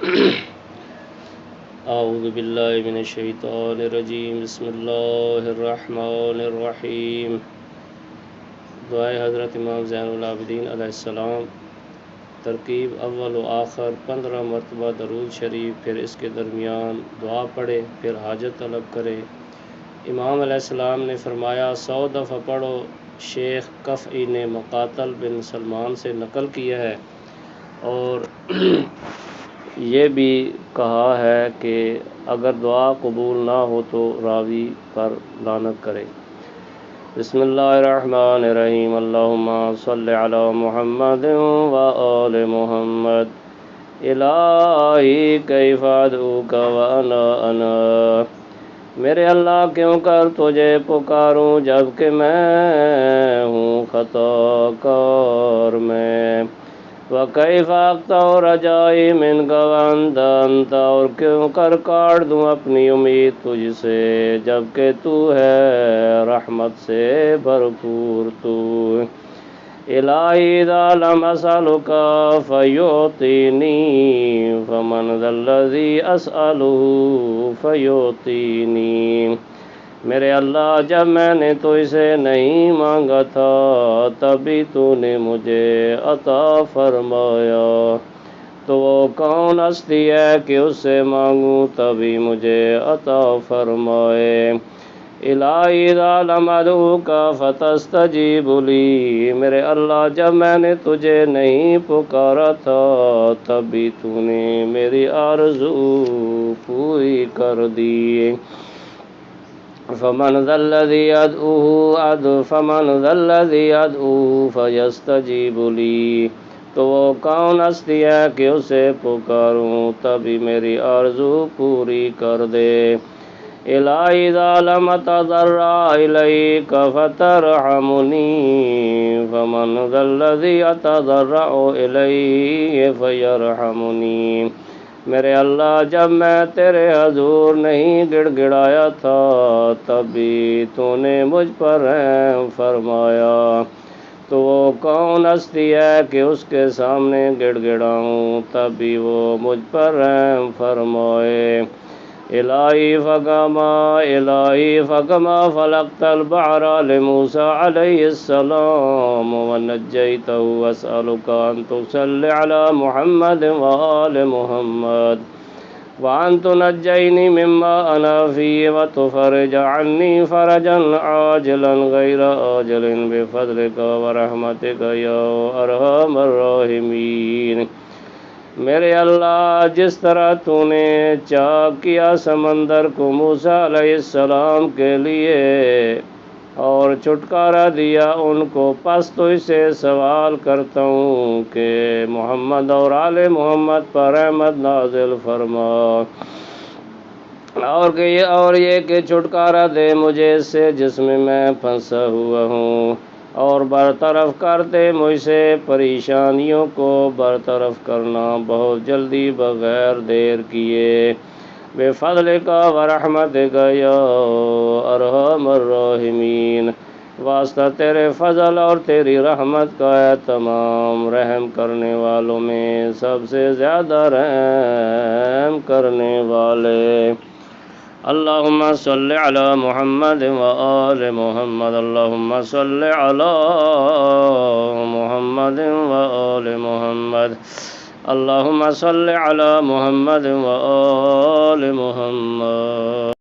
اعوذ باللہ من الشیطان الرجیم بسم اللہ الرحمن الرحیم۔ دعائے حضرت امام زین العابدین علیہ السلام۔ ترکیب اول و آخر 15 مرتبہ درود شریف، پھر اس کے درمیان دعا پڑھے، پھر حاجت طلب کرے۔ امام علیہ السلام نے فرمایا 100 دفعہ پڑھو۔ شیخ کفعی نے مقاتل بن سلمان سے نقل کیا ہے، اور یہ بھی کہا ہے کہ اگر دعا قبول نہ ہو تو راوی پر لعنت کرے۔ بسم اللہ الرحمن الرحیم۔ اللہم صلی علی محمد و آل محمد۔ الہی کیف ادعوک وانا میرے اللہ کیوں کر تجھے پکاروں جبکہ میں ہوں خطا کار میں۔ وَكَيْفَ أَقْطَعُ رَجَائِي مِنْكَ وَأَنْتَ أَنْتَ اور کیوں کر کاٹ دوں اپنی امید تجھ سے جبکہ تو ہے رحمت سے بھرپور تو۔ الہی اذا لم أسألك فيعطيني فمن ذا الذي أسأله فيعطيني میرے اللہ جب میں نے تو اسے نہیں مانگا تھا تبھی تو نے مجھے عطا فرمایا، تو وہ کون ہستی ہے کہ اس سے مانگوں تبھی مجھے عطا فرمائے۔ الہی اذا لم ادعوک فتستجیب لی میرے اللہ جب میں نے تجھے نہیں پکارا تھا تبھی تو نے میری آرزو پوری کر دی۔ فمن ذا الذی ادعوہ فیستجیب لی تو وہ کون ہستی ہے کہ اسے پکاروں تبھی میری آرزو پوری کر دے۔ الہی اذا لم اتضرع الیک فترحمنی فمن ذا الذی اتضرع الیہ فیرحمنی میرے اللہ جب میں تیرے حضور نہیں گڑ گڑایا تھا تب بھی تو نے مجھ پر رحم فرمایا، تو وہ کون ہستی ہے کہ اس کے سامنے گڑ گڑاؤں تب بھی وہ مجھ پر رحم فرمائے۔ الہی فکما فلقت البحر لموسیٰ علیہ السلام ونجیتہ واسألک ان تصلی علی محمد وآل محمد وان تنجینی مما انا فی وتفرج عنی فرجا عاجلا غیر آجل بفضلک ورحمتک یا ارحم الراحمین۔ میرے اللہ جس طرح تو نے چاک کیا سمندر کو موسیٰ علیہ السلام کے لیے اور چھٹکارا دیا ان کو، پس تو اسے سوال کرتا ہوں کہ محمد اور آل محمد پر رحمت نازل فرما، اور یہ کہ چھٹکارا دے مجھے اس سے جس میں میں پھنسا ہوا ہوں، اور برطرف کر دے مجھ سے پریشانیوں کو برطرف کرنا بہت جلدی بغیر دیر کیے۔ بفضلک ورحمتک یا ارحم الراحمین، واسطہ تیرے فضل اور تیری رحمت کا ہے تمام رحم کرنے والوں میں سب سے زیادہ رحم کرنے والے۔ اللہم صلی علی محمد وآل محمد۔ اللہم صلی علی محمد وآل محمد۔ اللہم صلی علی محمد وآل محمد۔